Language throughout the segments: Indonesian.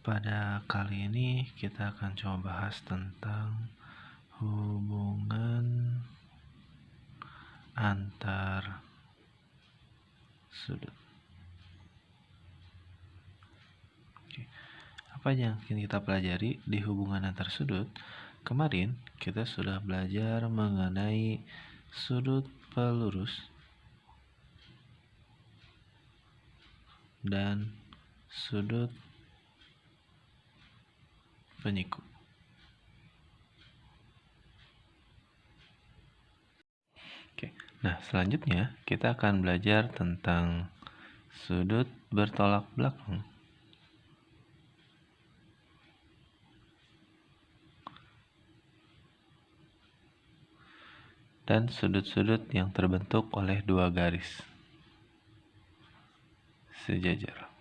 Pada kali ini kita akan coba bahas tentang hubungan antar sudut. Apa yang kita pelajari di hubungan antar sudut? Kemarin kita sudah belajar mengenai sudut pelurus dan sudut penyiku. Nah, selanjutnya kita akan belajar tentang sudut bertolak belakang dan sudut-sudut yang terbentuk oleh dua garis sejajar.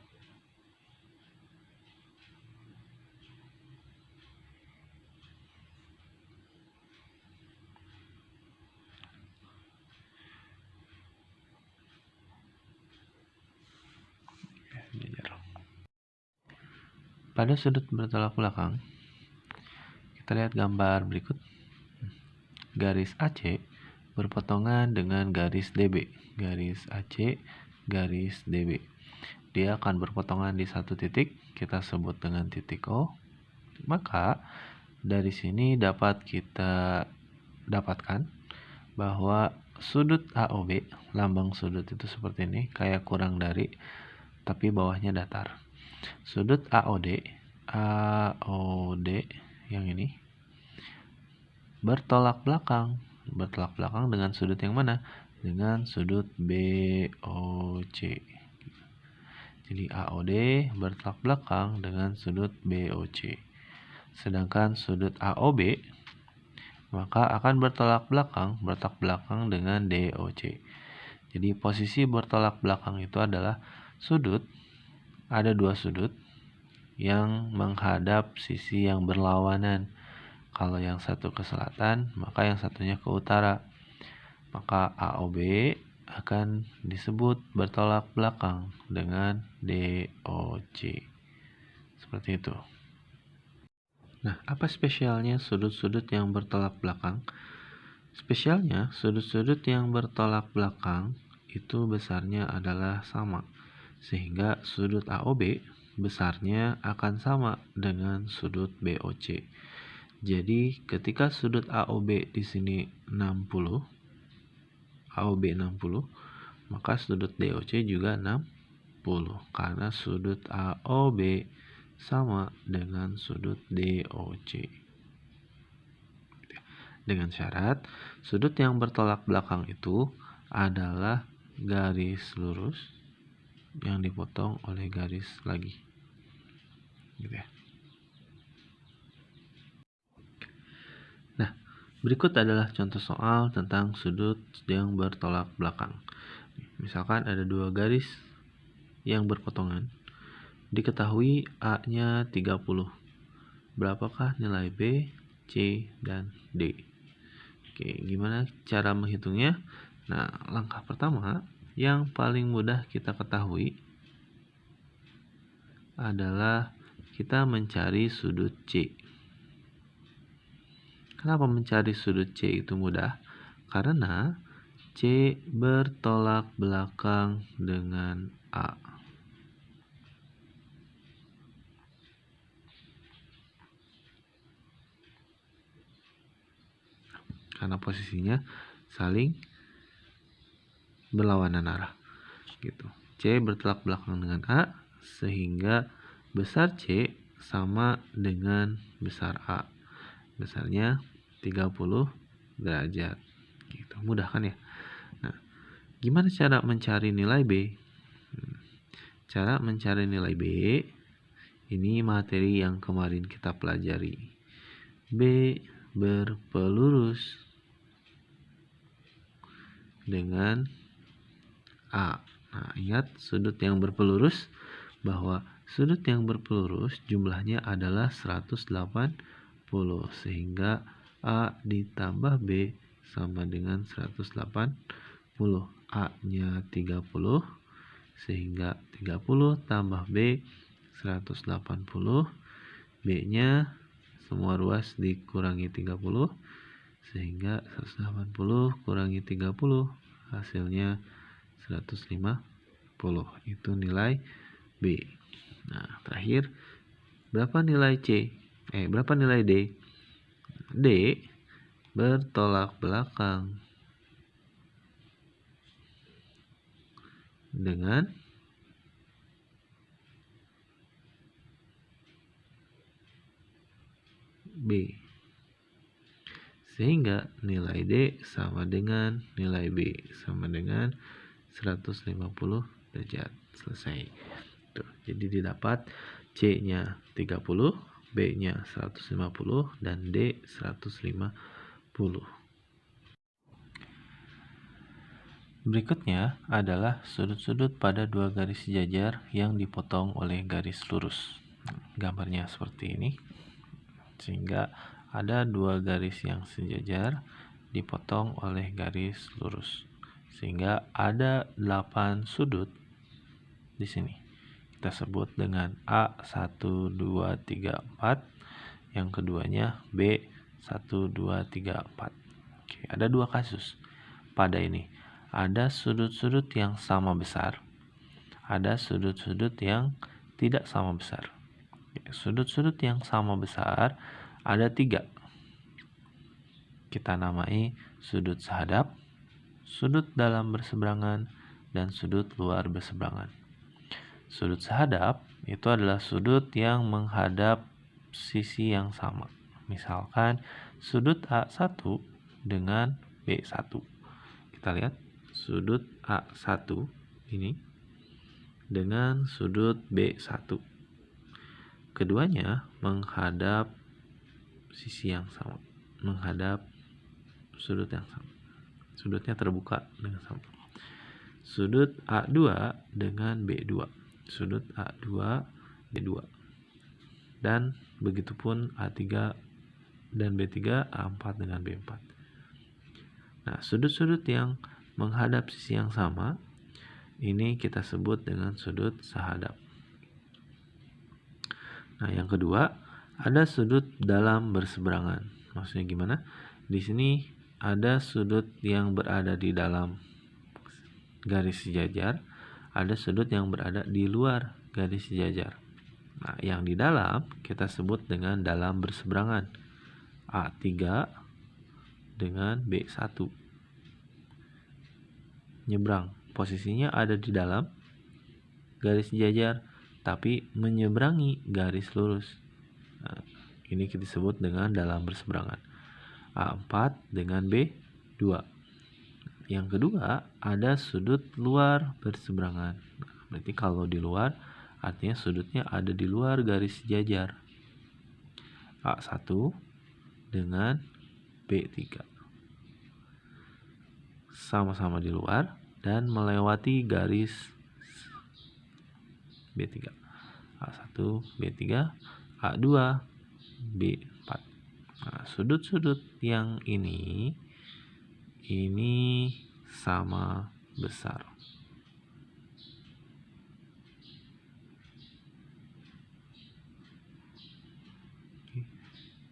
Pada sudut bertolak belakang, kita lihat gambar berikut. Garis AC berpotongan dengan garis DB. Garis AC, garis DB. Dia akan berpotongan di satu titik, kita sebut dengan titik O. Maka dari sini dapat kita dapatkan bahwa sudut AOB, lambang sudut itu seperti ini, kayak kurang dari, tapi bawahnya datar. Sudut AOD yang ini bertolak belakang dengan sudut yang mana? Dengan sudut BOC. Jadi AOD bertolak belakang dengan sudut BOC. Sedangkan sudut AOB maka akan bertolak belakang dengan DOC. Jadi posisi bertolak belakang itu adalah sudut, ada dua sudut yang menghadap sisi yang berlawanan. Kalau yang satu ke selatan, maka yang satunya ke utara. Maka AOB akan disebut bertolak belakang dengan DOC. Seperti itu. Nah, apa spesialnya sudut-sudut yang bertolak belakang? Spesialnya, sudut-sudut yang bertolak belakang itu besarnya adalah sama. Sehingga sudut AOB besarnya akan sama dengan sudut BOC. Jadi, ketika sudut AOB di sini 60, AOB 60, maka sudut DOC juga 60 karena sudut AOB sama dengan sudut DOC. Dengan syarat sudut yang bertolak belakang itu adalah garis lurus yang dipotong oleh garis lagi. Gitu ya. Nah, berikut adalah contoh soal tentang sudut yang bertolak belakang. Misalkan ada dua garis yang berpotongan. Diketahui A-nya 30. Berapakah nilai B, C, dan D? Oke, gimana cara menghitungnya? Nah, langkah pertama yang paling mudah kita ketahui adalah kita mencari sudut C. Kenapa mencari sudut C itu mudah? Karena C bertolak belakang dengan A. Karena posisinya saling berlawanan arah. Gitu. C bertolak belakang dengan A sehingga besar C sama dengan besar A. Besarnya 30 derajat. Gitu. Mudah kan ya? Nah, gimana cara mencari nilai B? Cara mencari nilai B, ini materi yang kemarin kita pelajari. B berpelurus dengan A. Nah, ingat sudut yang berpelurus, bahwa sudut yang berpelurus jumlahnya adalah 180, sehingga A ditambah B sama dengan 180. A-nya 30, sehingga 30 tambah B 180. B-nya semua ruas dikurangi 30, sehingga 180 kurangi 30 hasilnya 150. Itu nilai B. Nah, terakhir berapa nilai C? Berapa nilai D? D bertolak belakang dengan B, sehingga nilai D sama dengan nilai B, sama dengan 150 derajat. Selesai. Tuh, jadi didapat C-nya 30, B-nya 150, dan D 150. Berikutnya adalah sudut-sudut pada dua garis sejajar yang dipotong oleh garis lurus. Gambarnya seperti ini. Sehingga ada dua garis yang sejajar dipotong oleh garis lurus. Sehingga ada 8 sudut di sini. Kita sebut dengan A1, 2, 3, 4. Yang keduanya B1, 2, 3, 4. Oke, ada dua kasus pada ini. Ada sudut-sudut yang sama besar, ada sudut-sudut yang tidak sama besar. Sudut-sudut yang sama besar ada 3. Kita namai sudut sehadap, sudut dalam berseberangan, dan sudut luar berseberangan. Sudut sehadap itu adalah sudut yang menghadap sisi yang sama. Misalkan sudut A1 dengan B1. Kita lihat sudut A1 ini dengan sudut B1. Keduanya menghadap sisi yang sama, menghadap sudut yang sama. Sudutnya terbuka dengan sama. Sudut A2 dengan B2. Sudut A2, B2. Dan begitupun A3 dan B3, A4 dengan B4. Nah, sudut-sudut yang menghadap sisi yang sama, ini kita sebut dengan sudut sehadap. Nah, yang kedua, ada sudut dalam berseberangan. Maksudnya gimana? Di sini ada sudut yang berada di dalam garis sejajar, ada sudut yang berada di luar garis sejajar. Nah, yang di dalam kita sebut dengan dalam berseberangan. A3 dengan B1. Nyebrang. Posisinya ada di dalam garis sejajar, tapi menyeberangi garis lurus. Nah, ini kita sebut dengan dalam berseberangan. A4 dengan B2. Yang kedua, ada sudut luar berseberangan. Berarti kalau di luar, artinya sudutnya ada di luar garis sejajar. A1 dengan B3. Sama-sama di luar dan melewati garis B3. A1, B3, A2, B4. Nah, sudut-sudut yang ini sama besar.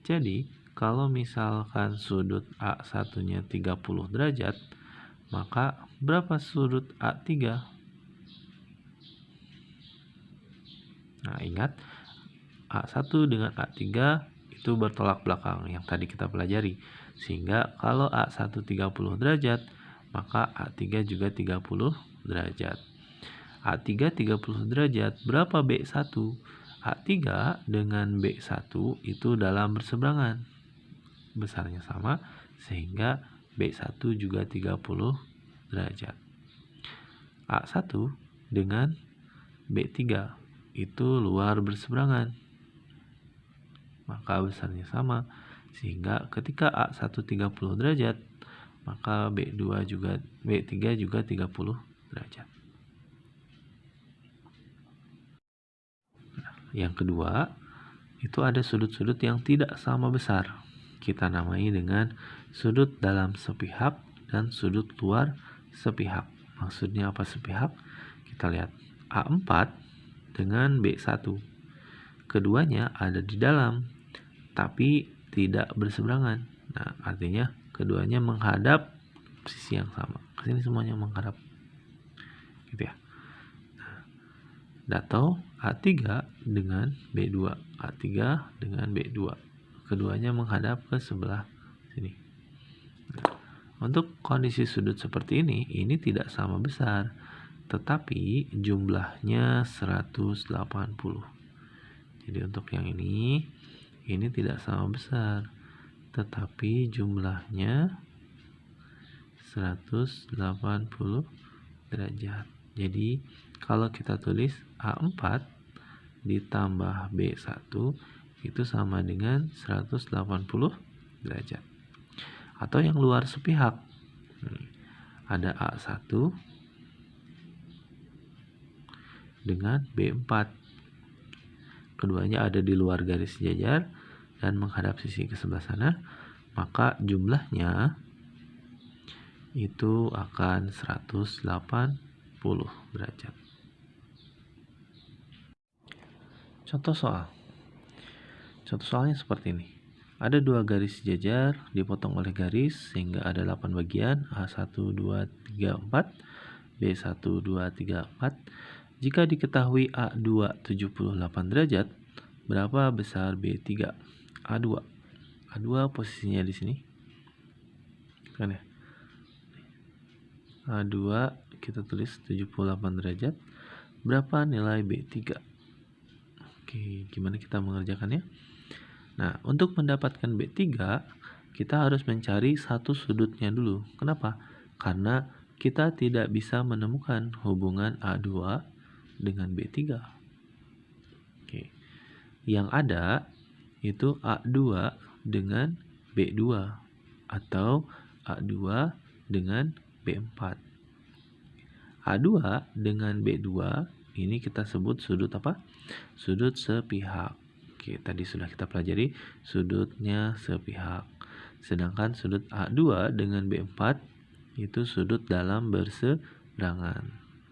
Jadi, kalau misalkan sudut A1-nya 30 derajat, maka berapa sudut A3? Nah, ingat, A1 dengan A3 itu bertolak belakang yang tadi kita pelajari. Sehingga kalau A1 30 derajat, maka A3 juga 30 derajat. A3 30 derajat, berapa B1? A3 dengan B1 itu dalam berseberangan. Besarnya sama, sehingga B1 juga 30 derajat. A1 dengan B3 itu luar berseberangan. Maka besarnya sama, sehingga ketika A1 30 derajat, maka B3 juga 30 derajat. Nah, yang kedua, itu ada sudut-sudut yang tidak sama besar. Kita namai dengan sudut dalam sepihak dan sudut luar sepihak. Maksudnya apa sepihak? Kita lihat A4 dengan B1. keduanya ada di dalam, tapi tidak berseberangan. Nah, artinya keduanya menghadap sisi yang sama. Kesini semuanya menghadap. Gitu ya. Atau A3 dengan B2. A3 dengan B2. Keduanya menghadap ke sebelah sini. Untuk kondisi sudut seperti ini tidak sama besar, tetapi jumlahnya 180. Jadi untuk yang ini tidak sama besar, tetapi jumlahnya 180 derajat. Jadi kalau kita tulis A4 ditambah B1 itu sama dengan 180 derajat. Atau yang luar sepihak. Ada A1 dengan B4. Keduanya ada di luar garis jajar dan menghadap sisi ke sebelah sana, maka jumlahnya itu akan 180 derajat. Contoh soal. Contoh soalnya seperti ini. Ada dua garis jajar dipotong oleh garis sehingga ada 8 bagian, A1, 2, 3, 4, B1, 2, 3, 4. Jika diketahui A2 78 derajat, berapa besar B3? A2. A2 posisinya di sini. Kan ya? A2 kita tulis 78 derajat. Berapa nilai B3? Oke, gimana kita mengerjakannya? Nah, untuk mendapatkan B3, kita harus mencari satu sudutnya dulu. Kenapa? Karena kita tidak bisa menemukan hubungan A2 dengan B3. Oke. Yang ada itu A2 dengan B2 atau A2 dengan B4. A2 dengan B2 ini kita sebut sudut apa? Sudut sepihak. Oke, tadi sudah kita pelajari sudutnya sepihak. Sedangkan sudut A2 dengan B4 itu sudut dalam berseberangan.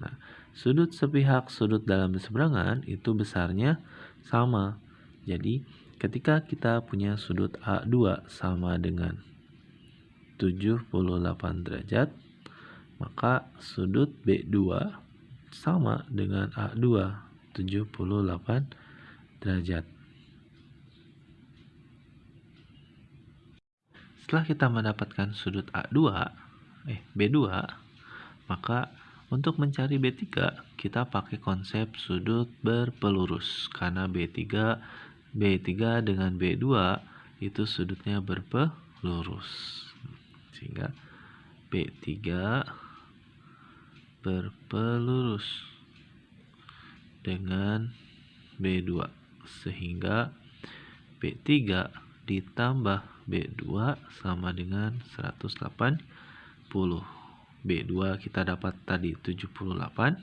Nah, sudut sepihak, sudut dalam berseberangan itu besarnya sama. Jadi, ketika kita punya sudut A2 sama dengan 78 derajat, maka sudut B2 sama dengan A2 78 derajat. Setelah kita mendapatkan sudut B2, maka untuk mencari B3 kita pakai konsep sudut berpelurus karena B3 dengan B2 itu sudutnya berpelurus. Sehingga B3 berpelurus dengan B2 sehingga B3 ditambah B2 sama dengan 180. B2 kita dapat tadi 78.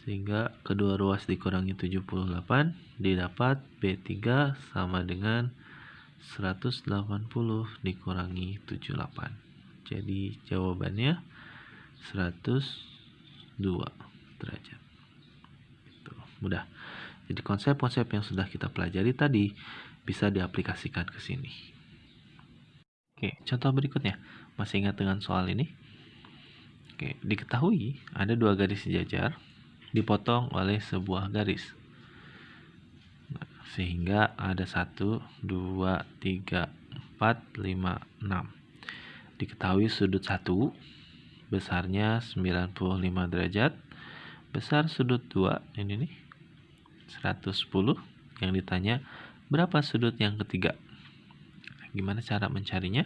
Sehingga kedua ruas dikurangi 78 didapat B3 sama dengan 180 dikurangi 78. Jadi jawabannya 102 derajat. Itu mudah. Jadi konsep-konsep yang sudah kita pelajari tadi bisa diaplikasikan ke sini. Oke, contoh berikutnya. Masih ingat dengan soal ini? Oke, diketahui ada dua garis jajar dipotong oleh sebuah garis. Nah, sehingga ada 1, 2, 3, 4, 5, 6. Diketahui sudut 1 besarnya 95 derajat. Besar sudut 2 ini nih 110. Yang ditanya berapa sudut yang ketiga? Gimana cara mencarinya?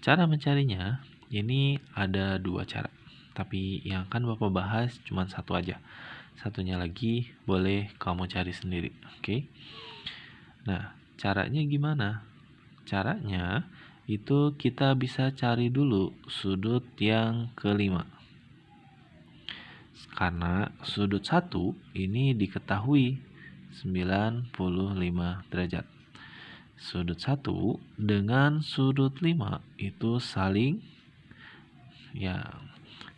Cara mencarinya ini ada dua cara, tapi yang akan Bapak bahas cuma satu aja. Satunya lagi boleh kamu cari sendiri, oke? Nah, caranya gimana? Caranya itu kita bisa cari dulu sudut yang kelima. Karena sudut 1 ini diketahui 95 derajat. Sudut 1 dengan sudut 5 itu saling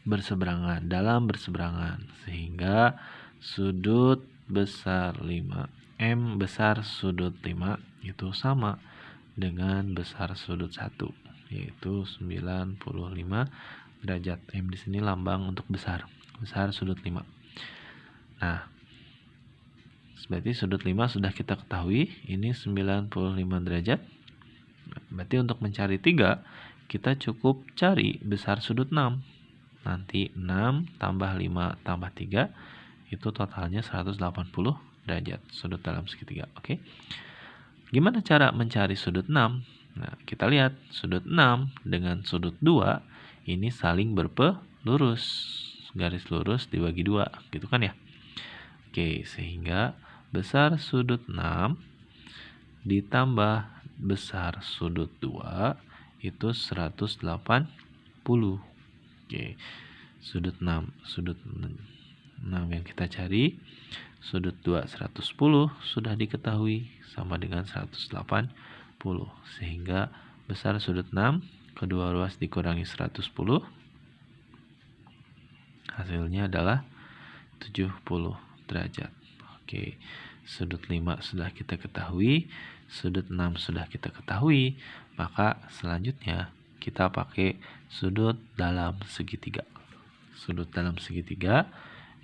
berseberangan, dalam berseberangan, sehingga sudut besar 5 M besar sudut 5 itu sama dengan besar sudut 1, yaitu 95 derajat. M di sini lambang untuk besar sudut 5. Nah, berarti sudut 5 sudah kita ketahui, ini 95 derajat. Berarti untuk mencari 3, kita cukup cari besar sudut 6. Nanti 6 tambah 5 tambah 3 itu totalnya 180 derajat sudut dalam segitiga. Oke. Gimana cara mencari sudut 6? Nah, kita lihat sudut 6 dengan sudut 2 ini saling berpelurus. Garis lurus dibagi 2, gitu kan ya? Oke, sehingga besar sudut 6 ditambah besar sudut 2 itu 180. Oke, sudut 6 yang kita cari, sudut 2 110 sudah diketahui sama dengan 180, sehingga besar sudut 6 kedua ruas dikurangi 110 hasilnya adalah 70 derajat. Oke, sudut 5 sudah kita ketahui, sudut 6 sudah kita ketahui, maka selanjutnya kita pakai sudut dalam segitiga. Sudut dalam segitiga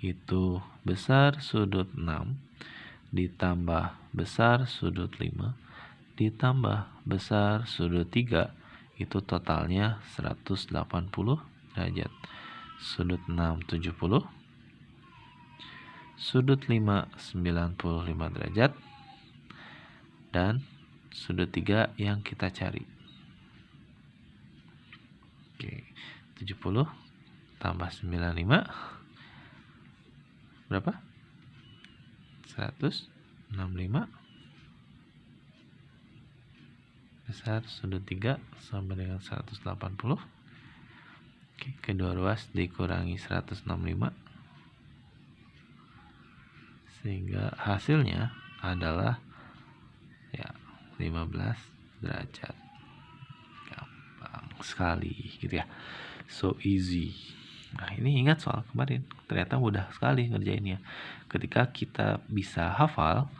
itu besar sudut 6 ditambah besar sudut 5 ditambah besar sudut 3 itu totalnya 180 derajat. Sudut 6 70, sudut 5 95 derajat, dan sudut 3 yang kita cari. Oke, 70 tambah 95 berapa? 165. Besar sudut 3 sama dengan 180. Oke, kedua ruas dikurangi 165 sehingga hasilnya adalah 15 derajat. Gampang sekali gitu ya. So easy. Nah, ini ingat soal kemarin, ternyata mudah sekali ngerjainnya. Ketika kita bisa hafal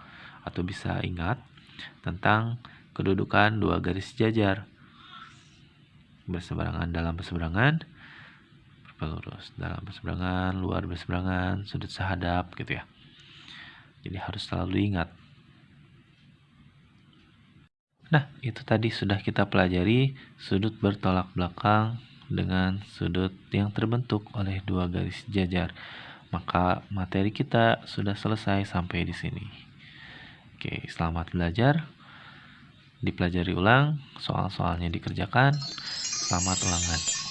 atau bisa ingat tentang kedudukan dua garis sejajar, berseberangan, dalam berseberangan, berpelurus, dalam berseberangan, luar berseberangan, sudut sehadap gitu ya. Jadi harus selalu ingat. Nah, itu tadi sudah kita pelajari sudut bertolak belakang dengan sudut yang terbentuk oleh dua garis sejajar. Maka materi kita sudah selesai sampai di sini. Oke, selamat belajar. Dipelajari ulang, soal-soalnya dikerjakan. Selamat ulangan.